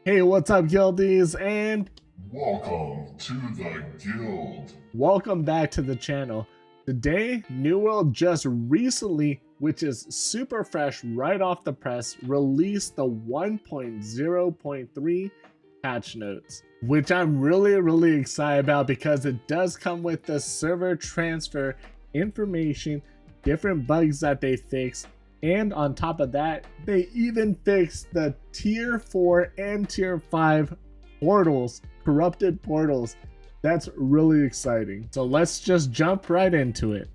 Hey, what's up, guildies, and Welcome to the guild. welcome back to the channel. Today, New World just recently, which is super fresh right off the press, released the 1.0.3 patch notes, which I'm really excited about because it does come with the server transfer information, different bugs that they fixed, and on top of that, they even fixed the tier 4 and tier 5 portals, corrupted portals. That's really exciting. So let's just jump right into it.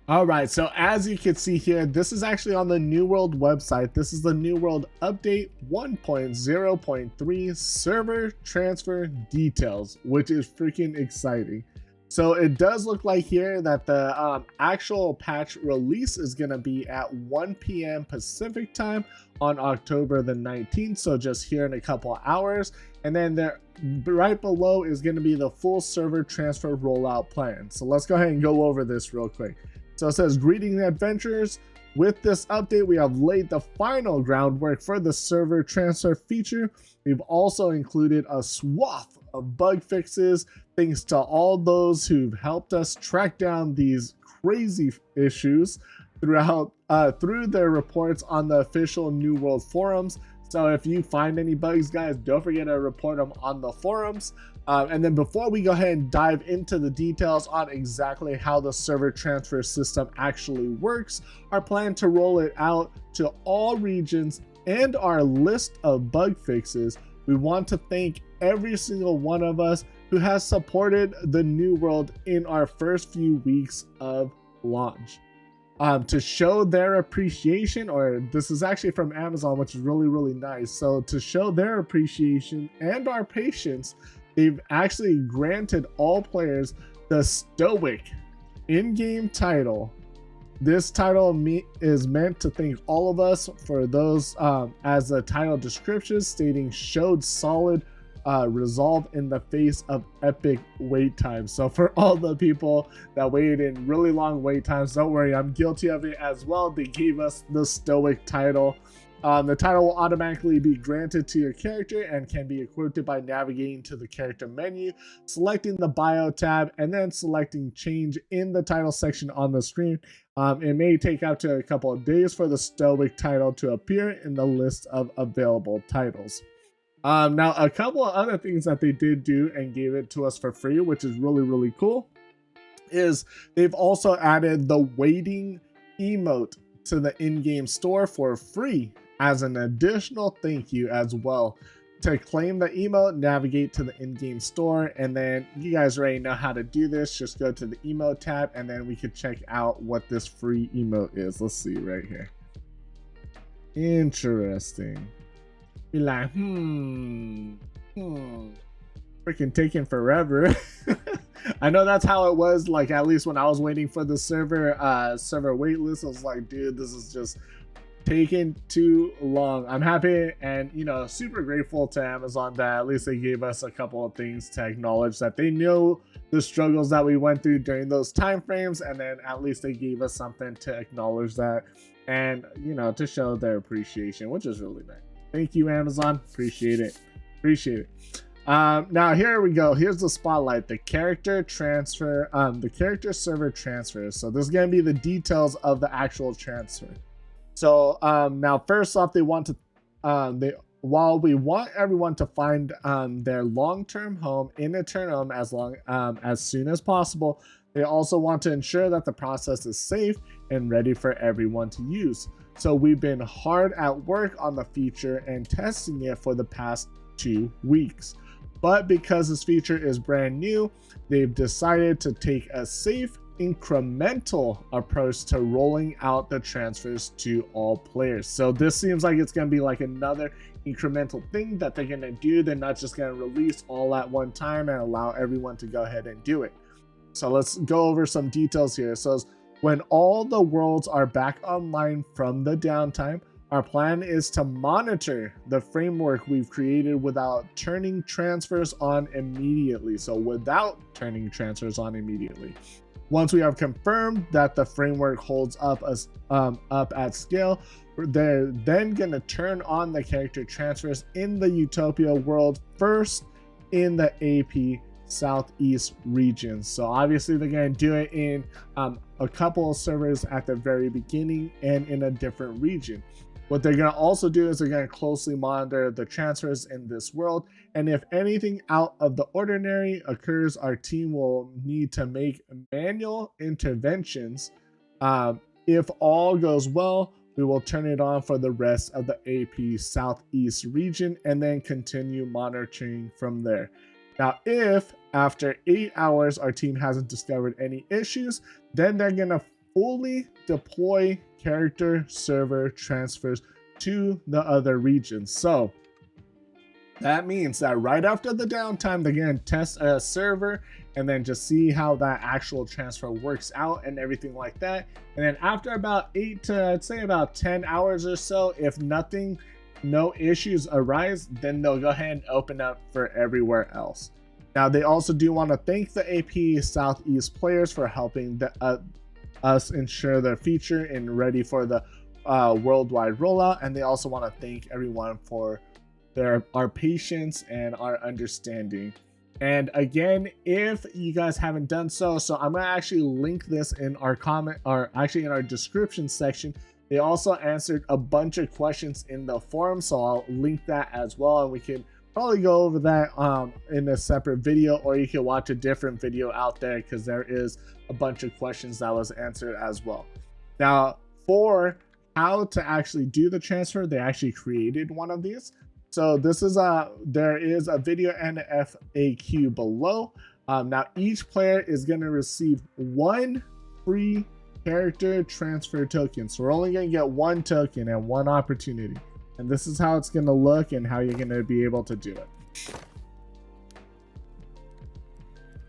All right, so as you can see here, this is actually on the New World website. This is the New World Update 1.0.3 server transfer details, which is freaking exciting. So it does look like here that the actual patch release is going to be at 1 p.m. Pacific time on October the 19th. So just here in a couple hours. And then there right below is going to be the full server transfer rollout plan. So let's go ahead and go over this real quick. So it says, greeting adventurers. With this update, we have laid the final groundwork for the server transfer feature. We've also included a swath of bug fixes, thanks to all those who've helped us track down these crazy issues through their reports on the official New World forums. So if you find any bugs, guys, don't forget to report them on the forums. And then before we go ahead and dive into the details on exactly how the server transfer system actually works, our plan to roll it out to all regions and our list of bug fixes, we want to thank every single one of us who has supported the New World in our first few weeks of launch. To show their appreciation, or this is actually from Amazon, which is really nice. So to show their appreciation and our patience, they've actually granted all players the Stoic in-game title. This title is meant to thank all of us for those, as the title description stating, showed solid resolve in the face of epic wait times. So for all the people that waited in really long wait times, don't worry, I'm guilty of it as well. They gave us the Stoic title. The title will automatically be granted to your character and can be equipped by navigating to the character menu, selecting the bio tab, and then selecting change in the title section on the screen. It may take up to a couple of days for the Stoic title to appear in the list of available titles. Now, a couple of other things that they did do and gave it to us for free, which is really cool, is they've also added the waiting emote to the in-game store for free as an additional thank you as well. To claim the emote, navigate to the in-game store, and then you guys already know how to do this. Just go to the emote tab, and then we could check out what this free emote is. Let's see right here. Interesting. Be like, freaking taking forever. I know that's how it was, like, at least when I was waiting for the server waitlist. I was like, dude, this is just taking too long. I'm happy and, you know, super grateful to Amazon that at least they gave us a couple of things to acknowledge that they know the struggles that we went through during those time frames, and then at least they gave us something to acknowledge that and, you know, to show their appreciation, which is really nice. Thank you, Amazon. Appreciate it. Now here we go. Here's the spotlight. The character transfer. The character server transfer. So this is gonna be the details of the actual transfer. So now first off, they want to while we want everyone to find their long-term home in Eternum as soon as possible, they also want to ensure that the process is safe and ready for everyone to use. So we've been hard at work on the feature and testing it for the past 2 weeks. But because this feature is brand new, they've decided to take a safe, incremental approach to rolling out the transfers to all players. So this seems like it's going to be like another incremental thing that they're going to do. They're not just going to release all at one time and allow everyone to go ahead and do it. So let's go over some details here. So when all the worlds are back online from the downtime, our plan is to monitor the framework we've created without turning transfers on immediately. So without turning transfers on immediately. Once we have confirmed that the framework holds up at scale, they're then going to turn on the character transfers in the Utopia world first in the AP Southeast region. So obviously they're going to do it in a couple of servers at the very beginning and in a different region. What they're going to also do is they're going to closely monitor the transfers in this world, and if anything out of the ordinary occurs, our team will need to make manual interventions. If all goes well, we will turn it on for the rest of the AP Southeast region and then continue monitoring from there. Now, if after 8 hours our team hasn't discovered any issues, then they're going to fully deploy character server transfers to the other regions. So that means that right after the downtime, they're going to test a server and then just see how that actual transfer works out and everything like that. And then after about 8 to, I'd say about 10 hours or so, if no issues arise, then they'll go ahead and open up for everywhere else. Now, they also do want to thank the AP Southeast players for helping us ensure their feature and ready for the worldwide rollout, and they also want to thank everyone for our patience and our understanding. And again, if you guys haven't done so I'm gonna actually link this in our comment, or actually in our description section. They also answered a bunch of questions in the forum, so I'll link that as well, and we can probably go over that in a separate video, or you can watch a different video out there because there is a bunch of questions that was answered as well. Now, for how to actually do the transfer, they actually created one of these. So there is a video and an FAQ below. Now each player is going to receive 1 free character transfer token. So we're only going to get 1 token and 1 opportunity. And this is how it's going to look and how you're going to be able to do it.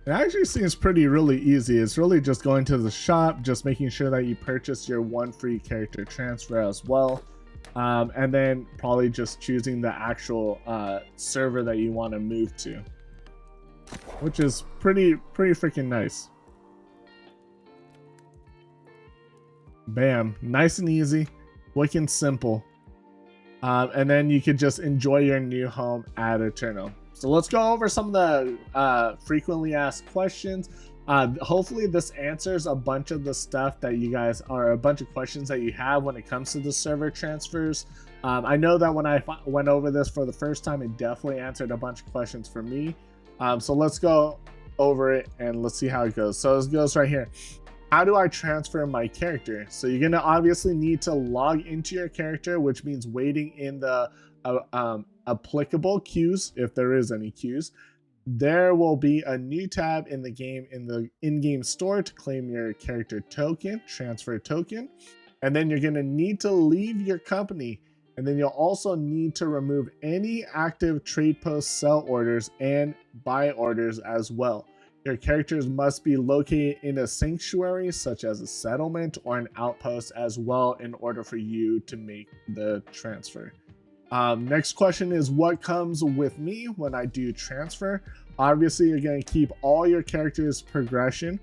It actually seems really easy. It's really just going to the shop, just making sure that you purchase your 1 free character transfer as well. And then probably just choosing the actual server that you want to move to, which is pretty freaking nice. Bam, nice and easy, quick and simple. And then you could just enjoy your new home at Eternal. So let's go over some of the frequently asked questions. Hopefully this answers a bunch of the stuff that you guys are, a bunch of questions that you have when it comes to the server transfers. I know that when I went over this for the first time, it definitely answered a bunch of questions for me. So let's go over it and let's see how it goes. So it goes right here. How do I transfer my character? So you're gonna obviously need to log into your character, which means waiting in the applicable queues, if there is any queues. There will be a new tab in the game, in the in-game store, to claim your character token, transfer token. And then you're going to need to leave your company. And then you'll also need to remove any active trade post sell orders and buy orders as well. Your characters must be located in a sanctuary, such as a settlement or an outpost as well, in order for you to make the transfer. Next question is, what comes with me when I do transfer? Obviously, you're going to keep all your characters' progression,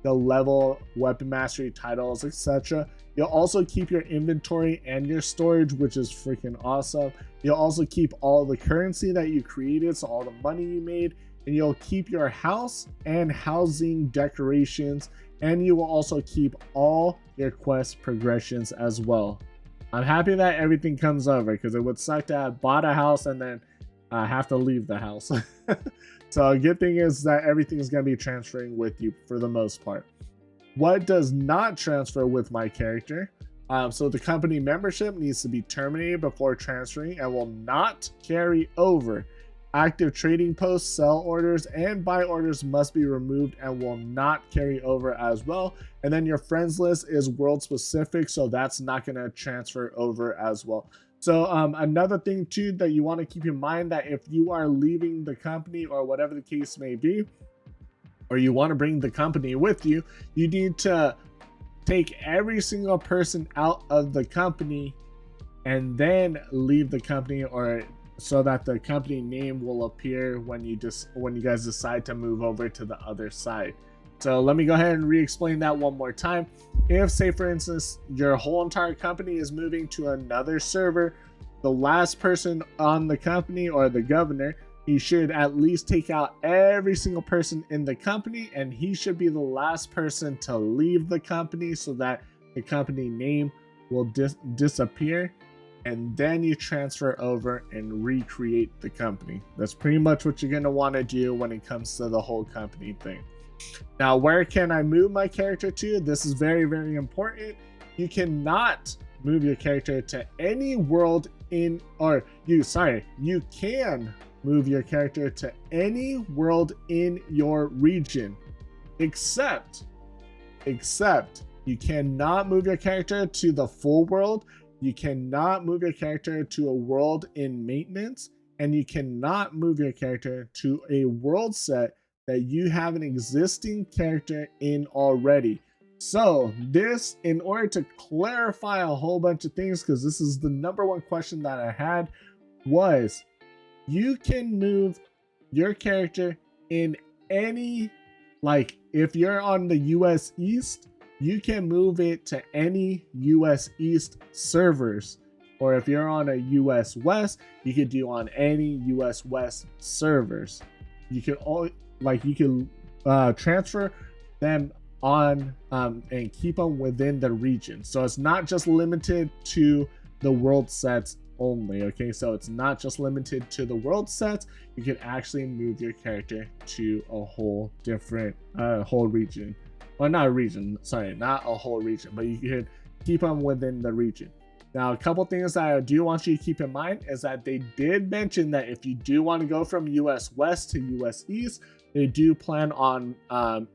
the level, weapon mastery, titles, etc. You'll also keep your inventory and your storage, which is freaking awesome. You'll also keep all the currency that you created, so all the money you made, and you'll keep your house and housing decorations, and you will also keep all your quest progressions as well. I'm happy that everything comes over, because it would suck to have bought a house and then have to leave the house. So a good thing is that everything is going to be transferring with you for the most part. What does not transfer with my character? So the company membership needs to be terminated before transferring and will not carry over. Active trading posts, sell orders, and buy orders must be removed and will not carry over as well. And then your friends list is world specific, so that's not going to transfer over as well. So another thing too that you want to keep in mind, that if you are leaving the company or whatever the case may be, or you want to bring the company with you, you need to take every single person out of the company and then leave the company, or so that the company name will appear when you guys decide to move over to the other side. So let me go ahead and re-explain that one more time. If, say for instance, your whole entire company is moving to another server, the last person on the company, or the governor, he should at least take out every single person in the company, and he should be the last person to leave the company so that the company name will disappear, and then you transfer over and recreate the company. That's pretty much what you're going to want to do when it comes to the whole company thing. Now, where can I move my character to? This is very, very important. You cannot move your character to any world in, or you can move your character to any world in your region, except you cannot move your character to the full world. You cannot move your character to a world in maintenance, and you cannot move your character to a world set that you have an existing character in already. So this, in order to clarify a whole bunch of things, because this is the number one question that I had, was you can move your character in any, like if you're on the US East, you can move it to any US East servers. Or if you're on a US West, you could do on any US West servers. You can all, like, you can transfer them on and keep them within the region. So it's not just limited to the world sets only. Okay, so it's not just limited to the world sets. You can actually move your character to a whole different whole region. Well, not a region, sorry, not a whole region, but you can keep them within the region. Now, a couple things that I do want you to keep in mind is that they did mention that if you do want to go from US West to US East, they do plan on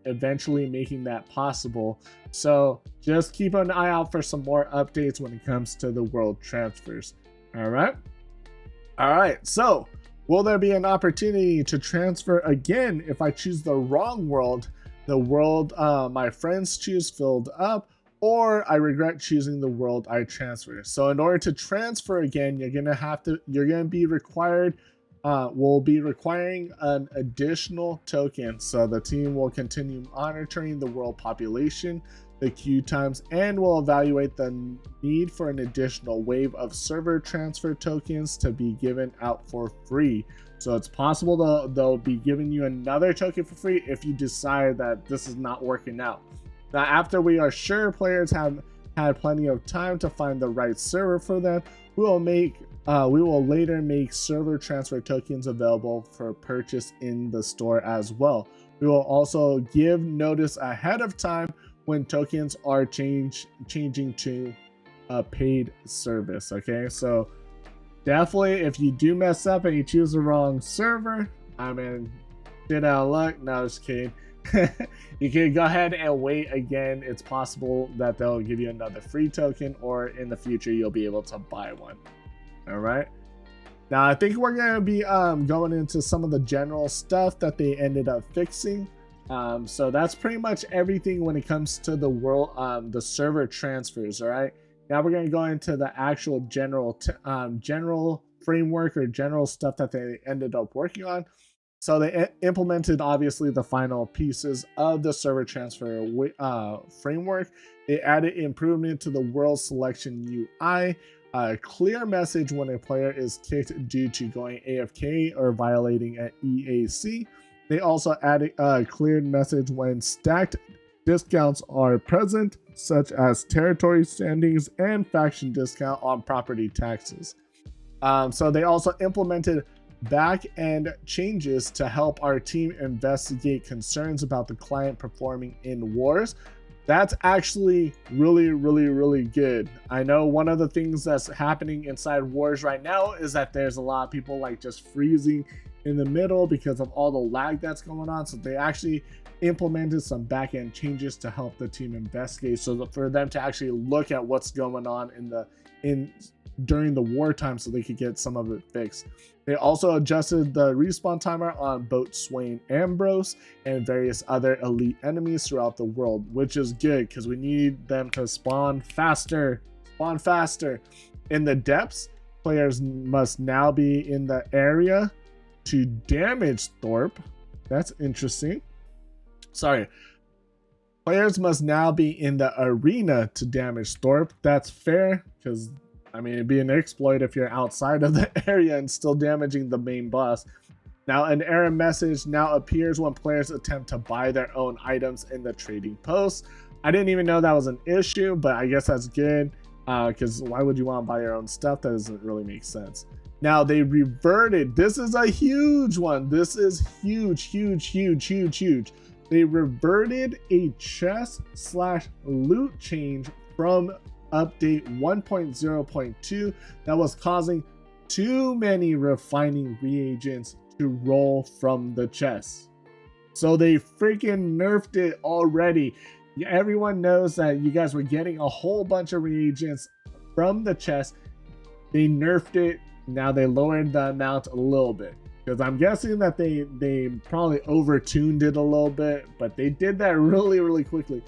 eventually making that possible. So just keep an eye out for some more updates when it comes to the world transfers. All right, so will there be an opportunity to transfer again if I choose the wrong world, the world my friends choose filled up, or I regret choosing the world I transfer? So in order to transfer again, you're gonna be required, will be requiring an additional token. So the team will continue monitoring the world population, the queue times, and will evaluate the need for an additional wave of server transfer tokens to be given out for free. So it's possible they'll be giving you another token for free if you decide that this is not working out. Now, after we are sure players have had plenty of time to find the right server for them, we will later make server transfer tokens available for purchase in the store as well. We will also give notice ahead of time when tokens are changing to a paid service. Okay, so definitely if you do mess up and you choose the wrong server, I mean, get out of luck. No, just kidding. You can go ahead and wait again. It's possible that they'll give you another free token, or in the future you'll be able to buy one. All right, now I think we're gonna be going into some of the general stuff that they ended up fixing. So that's pretty much everything when it comes to the world, the server transfers. All right, now we're gonna go into the actual general framework or general stuff that they ended up working on. So they implemented obviously the final pieces of the server transfer framework. They added improvement to the world selection UI, a clear message when a player is kicked due to going AFK or violating an EAC. They also added a clear message when stacked discounts are present, such as territory standings and faction discount on property taxes. So they also implemented back-end changes to help our team investigate concerns about the client performing in wars. That's actually really good. I know one of the things that's happening inside wars right now is that there's a lot of people like just freezing in the middle because of all the lag that's going on. So they actually implemented some back-end changes to help the team investigate, so for them to actually look at what's going on during the wartime, so they could get some of it fixed. They also adjusted the respawn timer on both Swain Ambrose and various other elite enemies throughout the world, which is good because we need them to spawn faster. In the depths, players must now be in the area to damage Thorpe. That's interesting. Sorry. Players must now be in the arena to damage Thorpe. That's fair, because I mean, it'd be an exploit if you're outside of the area and still damaging the main boss. Now, an error message now appears when players attempt to buy their own items in the trading post. I didn't even know that was an issue, but I guess that's good, because why would you want to buy your own stuff? That doesn't really make sense. Now, they reverted. This is a huge one. This is huge, huge, huge, huge, huge. They reverted a chest/loot change from update 1.0.2 that was causing too many refining reagents to roll from the chest. So they freaking nerfed it already. Everyone knows that you guys were getting a whole bunch of reagents from the chest. They nerfed it. Now they lowered the amount a little bit, because I'm guessing that they probably overtuned it a little bit, but they did that really quickly.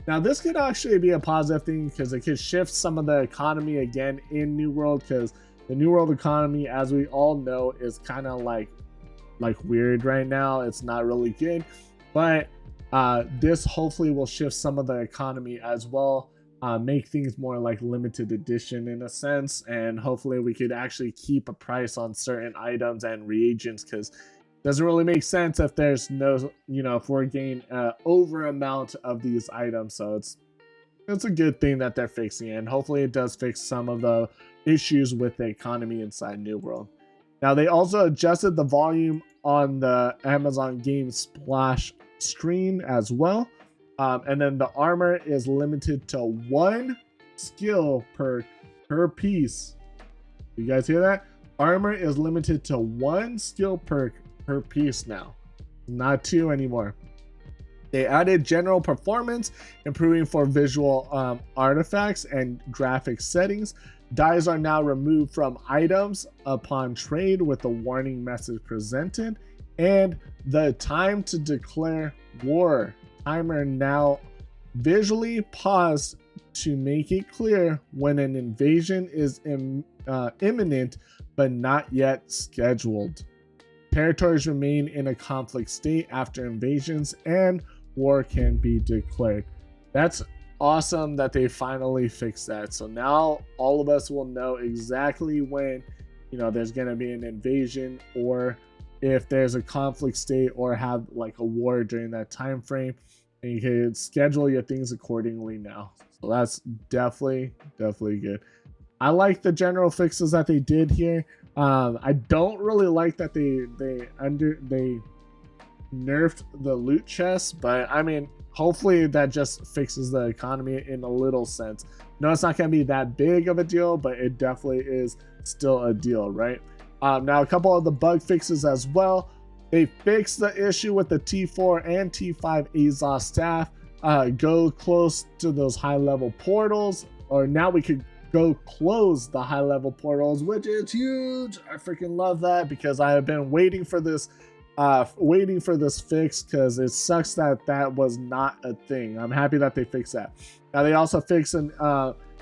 Now this could actually be a positive thing, because it could shift some of the economy again in New World, because the New World economy, as we all know, is kind of like weird right now. It's not really good, but this hopefully will shift some of the economy as well, make things more like limited edition in a sense, and hopefully we could actually keep a price on certain items and reagents, because it doesn't really make sense if there's no, if we're getting over amount of these items. So it's a good thing that they're fixing it, and hopefully it does fix some of the issues with the economy inside New World. Now, they also adjusted the volume on the Amazon game splash screen as well. And then the armor is limited to 1 skill per piece. You guys hear that? Armor is limited to 1 skill per piece now, not 2 anymore. They added general performance, improving for visual artifacts and graphic settings. Dies are now removed from items upon trade with a warning message presented, and the time to declare war timer now visually paused to make it clear when an invasion is imminent but not yet scheduled. Territories remain in a conflict state after invasions, and war can be declared. That's awesome that they finally fixed that. So now all of us will know exactly when, there's going to be an invasion, or if there's a conflict state, or have like a war during that time frame, and you can schedule your things accordingly now. So that's definitely good. I like the general fixes that they did here. I don't really like that they nerfed the loot chest, but I mean, hopefully that just fixes the economy in a little sense. No, it's not going to be that big of a deal, but it definitely is still a deal, right? Now, a couple of the bug fixes as well. They fixed the issue with the T4 and T5 Azoth staff. Go close to those high-level portals, or now we could go close the high-level portals, which is huge. I freaking love that, because I have been waiting for this fix, because it sucks that that was not a thing. I'm happy that they fixed that. Now, they also fixed an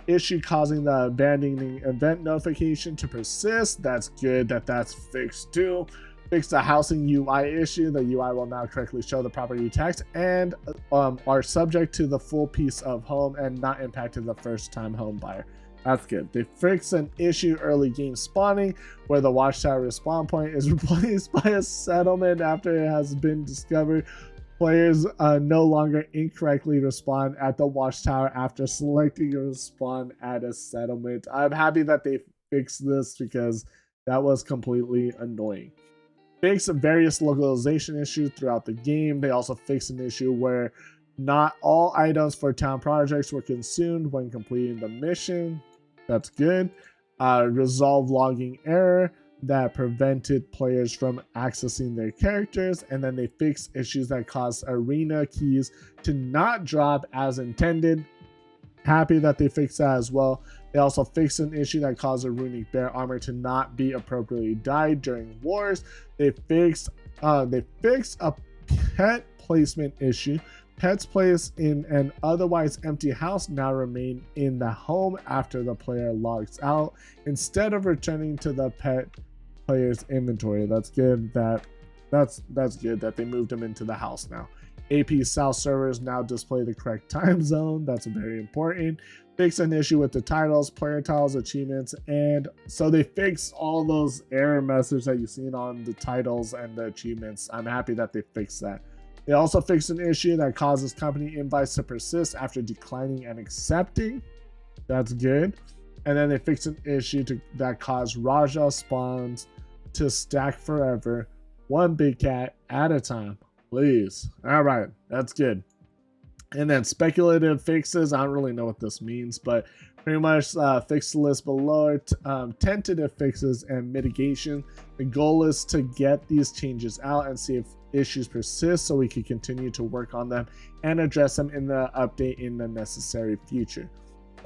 issue causing the abandoning event notification to persist. That's good that that's fixed too. Fix the housing UI issue. The UI will now correctly show the property tax and are subject to the full piece of home and not impacted the first-time home buyer. That's good. They fixed an issue early game spawning, where the watchtower respawn point is replaced by a settlement after it has been discovered. Players no longer incorrectly respawn at the watchtower after selecting a respawn at a settlement. I'm happy that they fixed this, because that was completely annoying. Fixed various localization issues throughout the game. They also fixed an issue where not all items for town projects were consumed when completing the mission. That's good. Resolve logging error that prevented players from accessing their characters, and then they fixed issues that caused arena keys to not drop as intended. Happy that they fixed that as well. They also fixed an issue that caused a runic bear armor to not be appropriately dyed during wars. They fixed a pet placement issue. Pets placed in an otherwise empty house now remain in the home after the player logs out, instead of returning to the pet player's inventory. That's good. That's good that they moved them into the house now. AP South servers now display the correct time zone. That's very important. Fix an issue with the titles, player titles, achievements, and so they fixed all those error messages that you've seen on the titles and the achievements. I'm happy that they fixed that. They also fixed an issue that causes company invites to persist after declining and accepting. That's good. And then they fixed an issue that caused Raja spawns to stack forever, one big cat at a time. Please. All right, that's good. And then speculative fixes, I don't really know what this means, but pretty much fix the list below, tentative fixes and mitigation. The goal is to get these changes out and see if issues persist so we can continue to work on them and address them in the update in the necessary future.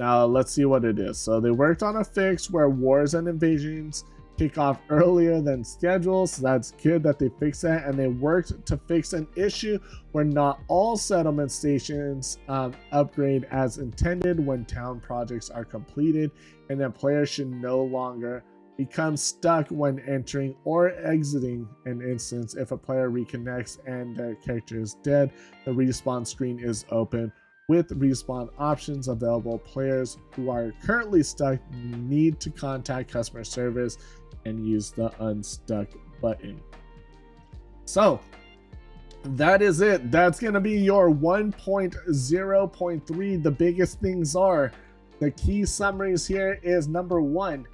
Now let's see what it is. So they worked on a fix where wars and invasions kick off earlier than scheduled, so that's good that they fixed that. And they worked to fix an issue where not all settlement stations upgrade as intended when town projects are completed, and that players should no longer become stuck when entering or exiting an instance. If a player reconnects and their character is dead, the respawn screen is open with respawn options available. Players who are currently stuck need to contact customer service and use the unstuck button. So that is it. That's going to be your 1.0.3. The biggest things are, the key summaries here is number 1,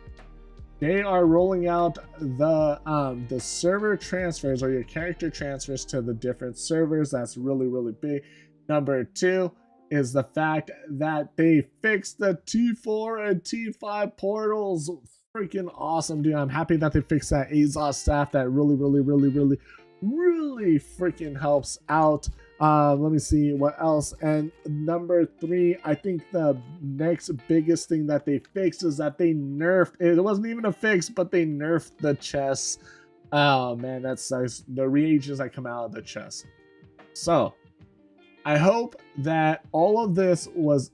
they are rolling out the server transfers, or your character transfers to the different servers. That's really, really big. Number 2 is the fact that they fixed the T4 and T5 portals. Freaking awesome, dude. I'm happy that they fixed that Azoth staff. That really freaking helps out. Let me see what else. And number 3, I think the next biggest thing that they fixed is that they nerfed, it wasn't even a fix, but they nerfed the chests. Oh man, that sucks. The reagents that come out of the chest. So I hope that all of this was,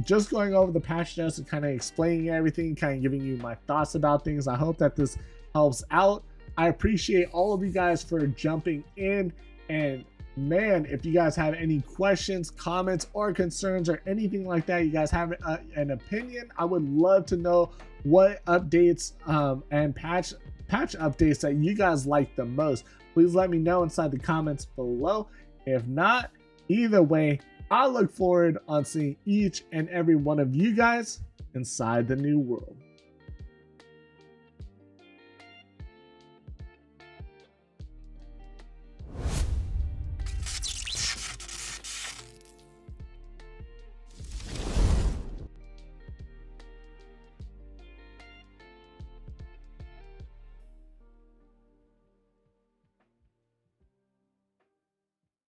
just going over the patch notes and kind of explaining everything, kind of giving you my thoughts about things. I hope that this helps out. I appreciate all of you guys for jumping in. And man, if you guys have any questions, comments, or concerns, or anything like that, you guys have an opinion, I would love to know what updates and patch updates that you guys like the most. Please let me know inside the comments below. If not, either way, I look forward on seeing each and every one of you guys inside the new world.